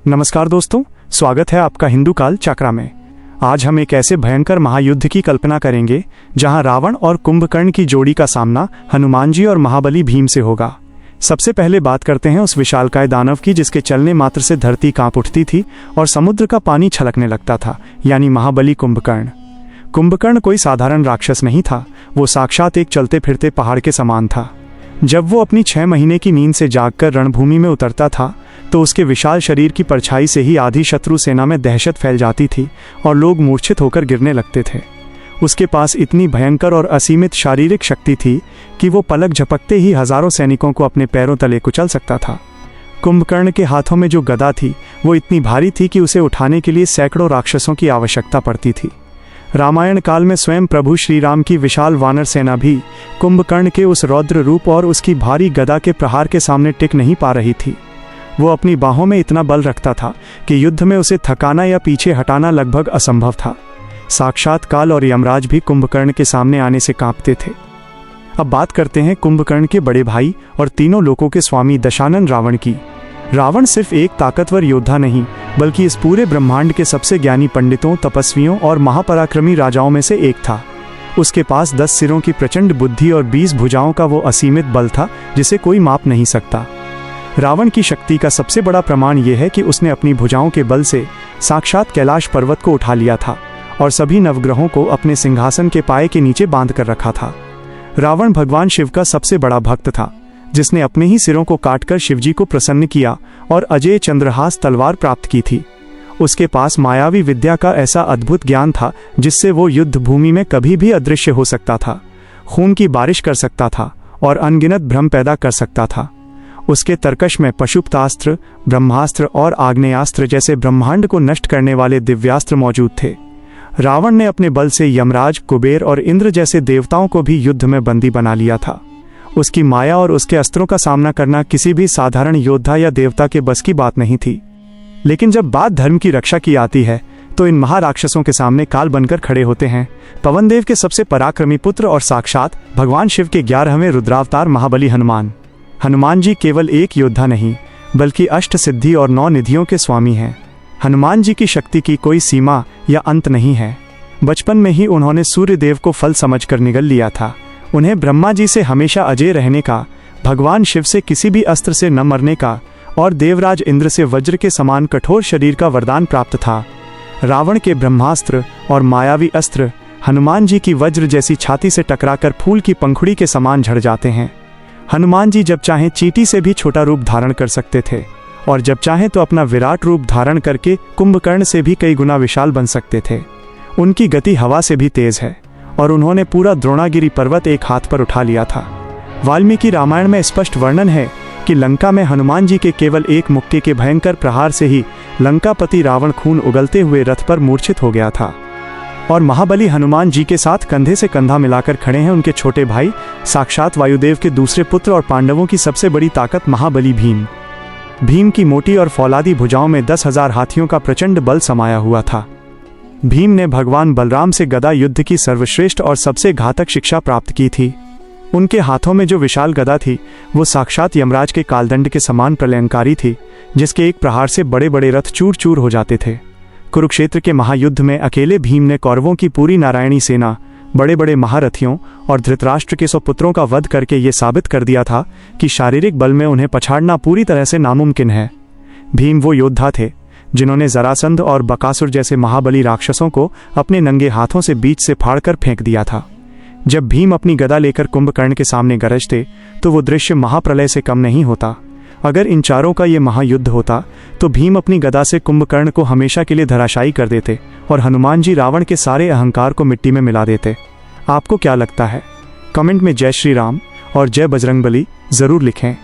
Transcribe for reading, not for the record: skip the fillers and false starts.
नमस्कार दोस्तों, स्वागत है आपका हिंदू काल चक्रा में। आज हम एक ऐसे भयंकर महायुद्ध की कल्पना करेंगे जहां रावण और कुंभकर्ण की जोड़ी का सामना हनुमान जी और महाबली भीम से होगा। सबसे पहले बात करते हैं उस विशालकाय दानव की जिसके चलने मात्र से धरती कांप उठती थी और समुद्र का पानी छलकने लगता था, यानी महाबली कुंभकर्ण। कुंभकर्ण कोई साधारण राक्षस नहीं था, वो साक्षात एक चलते फिरते पहाड़ के समान था। जब वो अपनी 6 महीने की नींद से जागकर रणभूमि में उतरता था तो उसके विशाल शरीर की परछाई से ही आधी शत्रु सेना में दहशत फैल जाती थी और लोग मूर्छित होकर गिरने लगते थे। उसके पास इतनी भयंकर और असीमित शारीरिक शक्ति थी कि वो पलक झपकते ही हजारों सैनिकों को अपने पैरों तले कुचल सकता था। कुंभकर्ण के हाथों में जो गदा थी वो इतनी भारी थी कि उसे उठाने के लिए सैकड़ों राक्षसों की आवश्यकता पड़ती थी। रामायण काल में स्वयं प्रभु श्री राम की विशाल वानर सेना भी कुंभकर्ण के उस रौद्र रूप और उसकी भारी गदा के प्रहार के सामने टिक नहीं पा रही थी। वो अपनी बाहों में इतना बल रखता था कि युद्ध में उसे थकाना या पीछे हटाना लगभग असंभव था। साक्षात काल और यमराज भी कुंभकर्ण के सामने आने से कांपते थे। अब बात करते हैं कुंभकर्ण के बड़े भाई और तीनों लोकों के स्वामी दशानन रावण की। रावण सिर्फ एक ताकतवर योद्धा नहीं, बल्कि इस पूरे ब्रह्मांड के सबसे ज्ञानी पंडितों, तपस्वियों और महापराक्रमी राजाओं में से एक था। उसके पास 10 सिरों की प्रचंड बुद्धि और 20 भुजाओं का वो असीमित बल था जिसे कोई माप नहीं सकता। रावण की शक्ति का सबसे बड़ा प्रमाण यह है कि उसने अपनी भुजाओं के बल से साक्षात कैलाश पर्वत को उठा लिया था और सभी नवग्रहों को अपने सिंहासन के पाए के नीचे बांध कर रखा था। रावण भगवान शिव का सबसे बड़ा भक्त था, जिसने अपने ही सिरों को काटकर शिवजी को प्रसन्न किया और अजय चंद्रहास तलवार प्राप्त की थी। उसके पास मायावी विद्या का ऐसा अद्भुत ज्ञान था जिससे वो युद्ध भूमि में कभी भी अदृश्य हो सकता था, खून की बारिश कर सकता था और अनगिनत भ्रम पैदा कर सकता था। उसके तर्कश में पशुपतास्त्र, ब्रह्मास्त्र और आग्नेयास्त्र जैसे ब्रह्मांड को नष्ट करने वाले दिव्यास्त्र मौजूद थे। रावण ने अपने बल से यमराज, कुबेर और इंद्र जैसे देवताओं को भी युद्ध में बंदी बना लिया था। उसकी माया और उसके अस्त्रों का सामना करना किसी भी साधारण योद्धा या देवता के बस की बात नहीं थी। लेकिन जब बात धर्म की रक्षा की आती है तो इन महाराक्षसों के सामने काल बनकर खड़े होते हैं पवनदेव के सबसे पराक्रमी पुत्र और साक्षात भगवान शिव के 11वें रुद्रावतार महाबली हनुमान। हनुमान जी केवल एक योद्धा नहीं, बल्कि अष्ट सिद्धि और 9 निधियों के स्वामी हैं। हनुमान जी की शक्ति की कोई सीमा या अंत नहीं है। बचपन में ही उन्होंने सूर्यदेव को फल समझकर निगल लिया था। उन्हें ब्रह्मा जी से हमेशा अजय रहने का, भगवान शिव से किसी भी अस्त्र से न मरने का और देवराज इंद्र से वज्र के समान कठोर शरीर का वरदान प्राप्त था। रावण के ब्रह्मास्त्र और मायावी अस्त्र हनुमान जी की वज्र जैसी छाती से टकराकर फूल की पंखुड़ी के समान झड़ जाते हैं। हनुमान जी जब चाहें चींटी से भी छोटा रूप धारण कर सकते थे और जब चाहें तो अपना विराट रूप धारण करके कुंभकर्ण से भी कई गुना विशाल बन सकते थे। उनकी गति हवा से भी तेज है और उन्होंने पूरा द्रोणागिरी पर्वत एक हाथ पर उठा लिया था। वाल्मीकि रामायण में स्पष्ट वर्णन है कि लंका में हनुमान जी के केवल एक मुक्के के भयंकर प्रहार से ही लंकापति रावण खून उगलते हुए रथ पर मूर्छित हो गया था। और महाबली हनुमान जी के साथ कंधे से कंधा मिलाकर खड़े हैं उनके छोटे भाई, साक्षात वायुदेव के दूसरे पुत्र और पांडवों की सबसे बड़ी ताकत महाबली भीम। भीम की मोटी और फौलादी भुजाओं में 10,000 हाथियों का प्रचंड बल समाया हुआ था। भीम ने भगवान बलराम से गदा युद्ध की सर्वश्रेष्ठ और सबसे घातक शिक्षा प्राप्त की थी। उनके हाथों में जो विशाल गदा थी वो साक्षात यमराज के कालदंड के समान प्रलयंकारी थी, जिसके एक प्रहार से बड़े बड़े रथ चूर चूर हो जाते थे। कुरुक्षेत्र के महायुद्ध में अकेले भीम ने कौरवों की पूरी नारायणी सेना, बड़े बड़े महारथियों और धृतराष्ट्र के 100 पुत्रों का वध करके ये साबित कर दिया था कि शारीरिक बल में उन्हें पछाड़ना पूरी तरह से नामुमकिन है। भीम वो योद्धा थे जिन्होंने जरासंध और बकासुर जैसे महाबली राक्षसों को अपने नंगे हाथों से बीच से फाड़कर फेंक दिया था। जब भीम अपनी गदा लेकर कुंभकर्ण के सामने गरजते तो वो दृश्य महाप्रलय से कम नहीं होता। अगर इन चारों का ये महायुद्ध होता तो भीम अपनी गदा से कुंभकर्ण को हमेशा के लिए धराशायी कर देते और हनुमान जी रावण के सारे अहंकार को मिट्टी में मिला देते। आपको क्या लगता है? कमेंट में जय श्री राम और जय बजरंगबली जरूर लिखें।